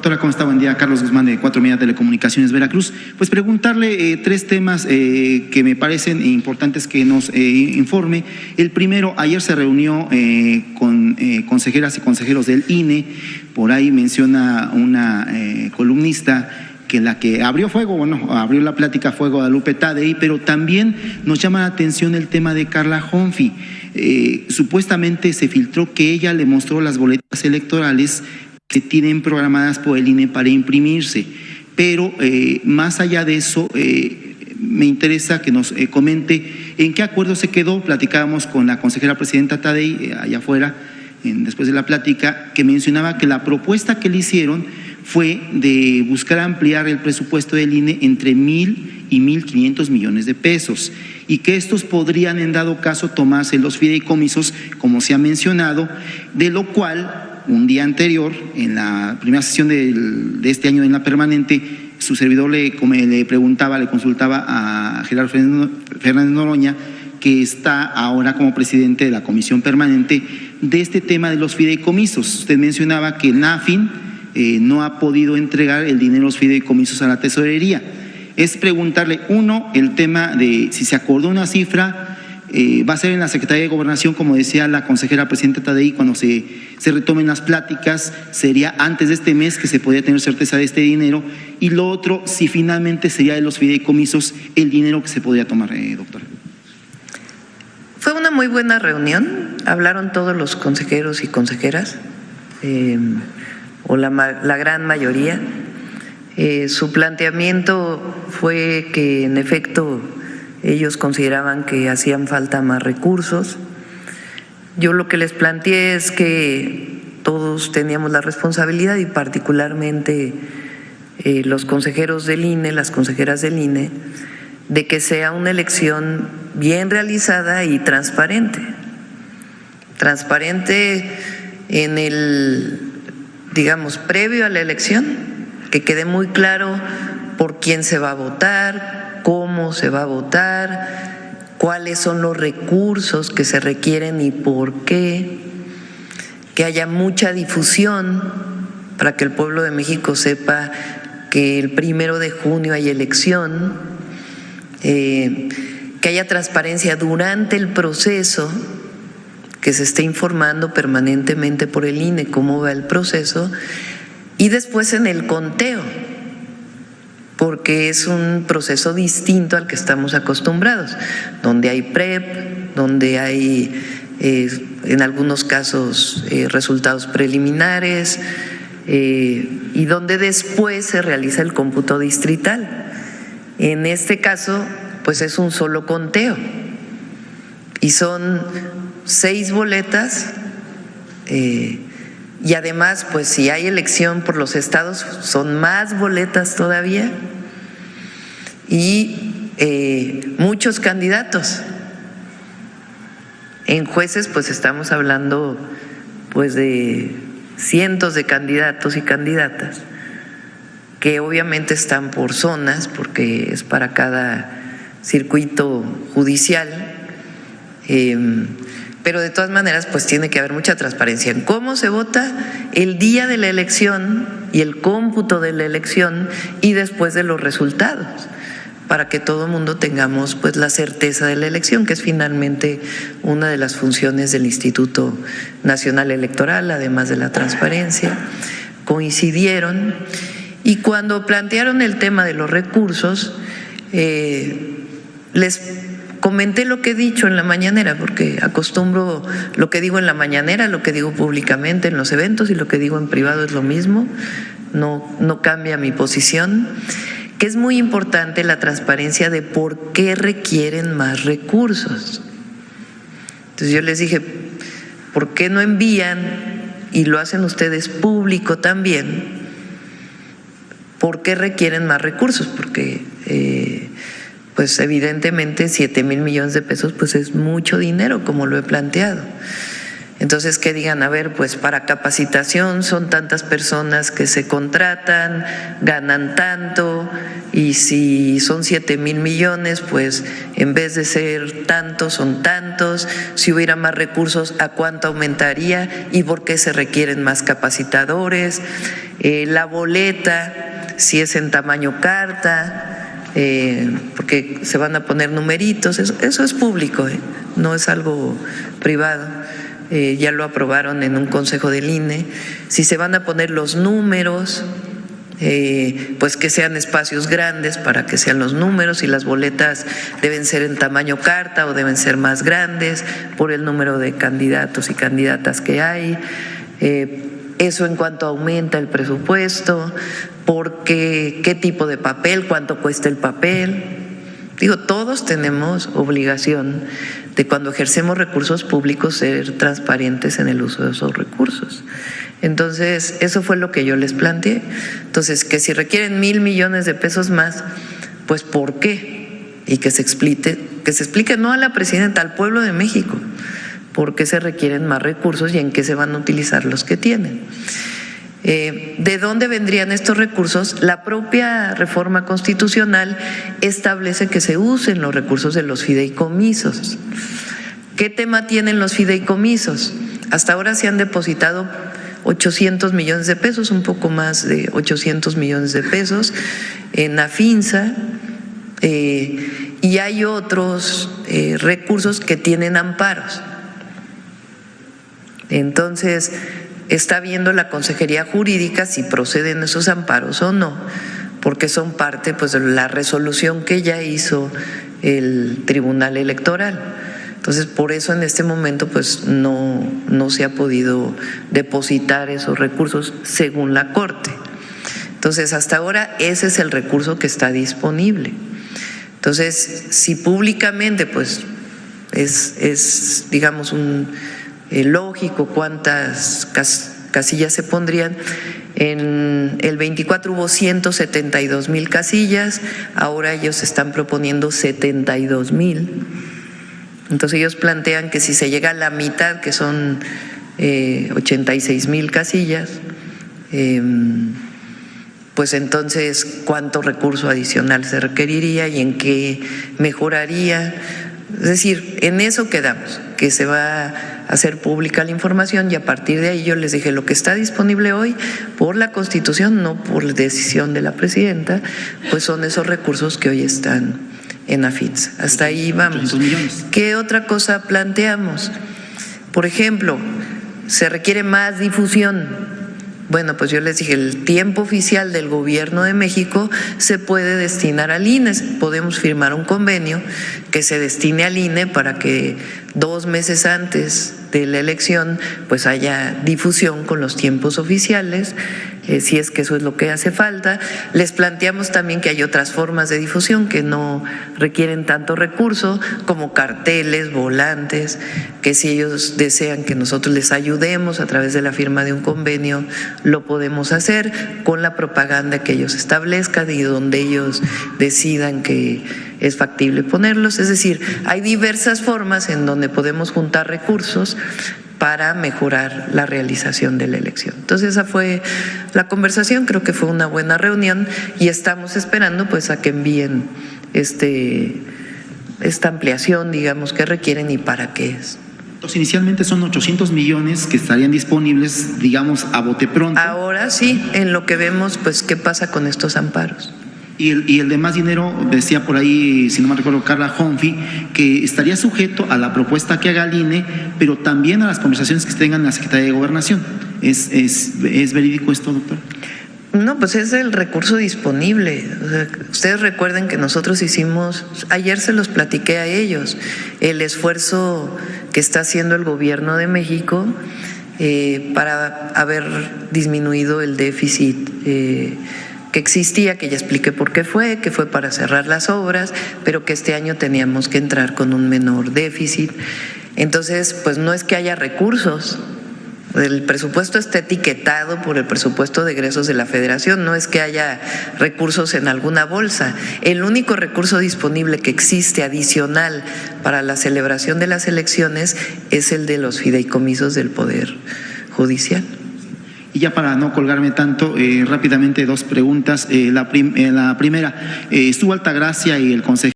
doctora, ¿cómo está? Buen día. Carlos Guzmán de 4 Media Telecomunicaciones Veracruz. Pues preguntarle 3 temas que me parecen importantes que nos informe. El primero, ayer se reunió con consejeras y consejeros del INE. Por ahí menciona una columnista que la que abrió fuego, bueno, abrió la plática fue Guadalupe Tadei, pero también nos llama la atención el tema de Carla Humphrey. Supuestamente se filtró que ella le mostró las boletas electorales que tienen programadas por el INE para imprimirse, pero más allá de eso, me interesa que nos comente en qué acuerdo se quedó. Platicábamos con la consejera presidenta Tadei allá afuera, después de la plática, que mencionaba que la propuesta que le hicieron fue de buscar ampliar el presupuesto del INE entre 1,000 y 1,500 millones de pesos, y que estos podrían en dado caso tomarse los fideicomisos, como se ha mencionado, de lo cual un día anterior, en la primera sesión de este año en la permanente, su servidor le preguntaba, le consultaba a Gerardo Fernández Noroña, que está ahora como presidente de la comisión permanente, de este tema de los fideicomisos. Usted mencionaba que el NAFIN no ha podido entregar el dinero de los fideicomisos a la tesorería. Es preguntarle, uno, el tema de si se acordó una cifra. Va a ser en la Secretaría de Gobernación, como decía la consejera presidenta Tadei, cuando se retomen las pláticas, sería antes de este mes que se podría tener certeza de este dinero. Y lo otro, si finalmente sería de los fideicomisos el dinero que se podría tomar, doctora. Fue una muy buena reunión, hablaron todos los consejeros y consejeras, o la gran mayoría. Su planteamiento fue que en efecto ellos consideraban que hacían falta más recursos. Yo lo que les planteé es que todos teníamos la responsabilidad, y particularmente los consejeros del INE, las consejeras del INE, de que sea una elección bien realizada y transparente. Transparente en el, digamos, previo a la elección, que quede muy claro por quién se va a votar, cómo se va a votar, cuáles son los recursos que se requieren y por qué, que haya mucha difusión para que el pueblo de México sepa que el 1 de junio hay elección, que haya transparencia durante el proceso, que se esté informando permanentemente por el INE cómo va el proceso, y después en el conteo, porque es un proceso distinto al que estamos acostumbrados, donde hay PREP, donde hay en algunos casos resultados preliminares, y donde después se realiza el cómputo distrital. En este caso, pues es un solo conteo, y son 6 boletas, y además, pues si hay elección por los estados, son más boletas todavía, y muchos candidatos. En jueces, pues estamos hablando pues de cientos de candidatos y candidatas, que obviamente están por zonas, porque es para cada circuito judicial, pero de todas maneras pues tiene que haber mucha transparencia en cómo se vota el día de la elección y el cómputo de la elección y después de los resultados, para que todo el mundo tengamos pues la certeza de la elección, que es finalmente una de las funciones del Instituto Nacional Electoral, además de la transparencia. Coincidieron, y cuando plantearon el tema de los recursos, les comenté lo que he dicho en la mañanera, porque acostumbro lo que digo en la mañanera, lo que digo públicamente en los eventos, y lo que digo en privado es lo mismo, no cambia mi posición, que es muy importante la transparencia de por qué requieren más recursos. Entonces yo les dije, ¿por qué no envían, y lo hacen ustedes público también, por qué requieren más recursos? Porque pues evidentemente 7,000 millones de pesos pues es mucho dinero, como lo he planteado. Entonces que digan, a ver, pues para capacitación son tantas personas que se contratan, ganan tanto, y si son 7,000 millones, pues en vez de ser tantos, son tantos. Si hubiera más recursos, ¿a cuánto aumentaría? ¿Y por qué se requieren más capacitadores? La boleta, si es en tamaño carta, porque se van a poner numeritos, eso es público, no es algo privado. Ya lo aprobaron en un consejo del INE. Si se van a poner los números, pues que sean espacios grandes para que sean los números, y las boletas deben ser en tamaño carta o deben ser más grandes por el número de candidatos y candidatas que hay. Eso en cuanto aumenta el presupuesto, porque qué tipo de papel, cuánto cuesta el papel. Digo, todos tenemos obligación de, cuando ejercemos recursos públicos, ser transparentes en el uso de esos recursos. Entonces, eso fue lo que yo les planteé. Entonces, que si requieren 1,000 millones de pesos más, pues ¿por qué? Y que se explique no a la presidenta, al pueblo de México, por qué se requieren más recursos y en qué se van a utilizar los que tienen. ¿De dónde vendrían estos recursos? La propia reforma constitucional establece que se usen los recursos de los fideicomisos. ¿Qué tema tienen los fideicomisos? Hasta ahora se han depositado 800 millones de pesos, un poco más de 800 millones de pesos en Afinsa, y hay otros recursos que tienen amparos. Entonces, está viendo la Consejería Jurídica si proceden esos amparos o no, porque son parte, pues, de la resolución que ya hizo el Tribunal Electoral. Entonces, por eso en este momento pues no se ha podido depositar esos recursos según la Corte. Entonces, hasta ahora ese es el recurso que está disponible. Entonces, si públicamente pues es digamos lógico cuántas casillas se pondrían. En el 24 hubo 172,000 casillas, ahora ellos están proponiendo 72,000. Entonces ellos plantean que si se llega a la mitad, que son 86,000 casillas, pues entonces cuánto recurso adicional se requeriría y en qué mejoraría. Es decir, en eso quedamos, que se va a hacer pública la información, y a partir de ahí yo les dije, lo que está disponible hoy por la Constitución, no por decisión de la presidenta, pues son esos recursos que hoy están en Afinsa. Hasta ahí vamos. ¿Qué otra cosa planteamos? Por ejemplo, se requiere más difusión. Bueno, pues yo les dije, el tiempo oficial del Gobierno de México se puede destinar al INE. Podemos firmar un convenio que se destine al INE para que 2 meses antes de la elección pues haya difusión con los tiempos oficiales, si es que eso es lo que hace falta. Les planteamos también que hay otras formas de difusión que no requieren tanto recurso, como carteles, volantes, que si ellos desean que nosotros les ayudemos a través de la firma de un convenio, lo podemos hacer con la propaganda que ellos establezcan y donde ellos decidan que es factible ponerlos. Es decir, hay diversas formas en donde podemos juntar recursos para mejorar la realización de la elección. Entonces esa fue la conversación, creo que fue una buena reunión y estamos esperando pues a que envíen esta ampliación, digamos, que requieren y para qué es. Entonces, inicialmente son 800 millones que estarían disponibles, digamos, a bote pronto. Ahora sí, en lo que vemos, pues, qué pasa con estos amparos. Y el demás dinero, decía por ahí, si no me recuerdo, Carla Humphrey, que estaría sujeto a la propuesta que haga el INE, pero también a las conversaciones que tengan en la Secretaría de Gobernación. ¿Es verídico esto, doctor? No, pues es el recurso disponible. O sea, ustedes recuerden que nosotros hicimos, ayer se los platiqué a ellos, el esfuerzo que está haciendo el Gobierno de México para haber disminuido el déficit que existía, que ya expliqué por qué fue, que fue para cerrar las obras, pero que este año teníamos que entrar con un menor déficit. Entonces, pues no es que haya recursos. El presupuesto está etiquetado por el presupuesto de egresos de la Federación, no es que haya recursos en alguna bolsa. El único recurso disponible que existe adicional para la celebración de las elecciones es el de los fideicomisos del Poder Judicial. Y ya para no colgarme tanto, rápidamente 2 preguntas. La primera, estuvo Altagracia y el consejero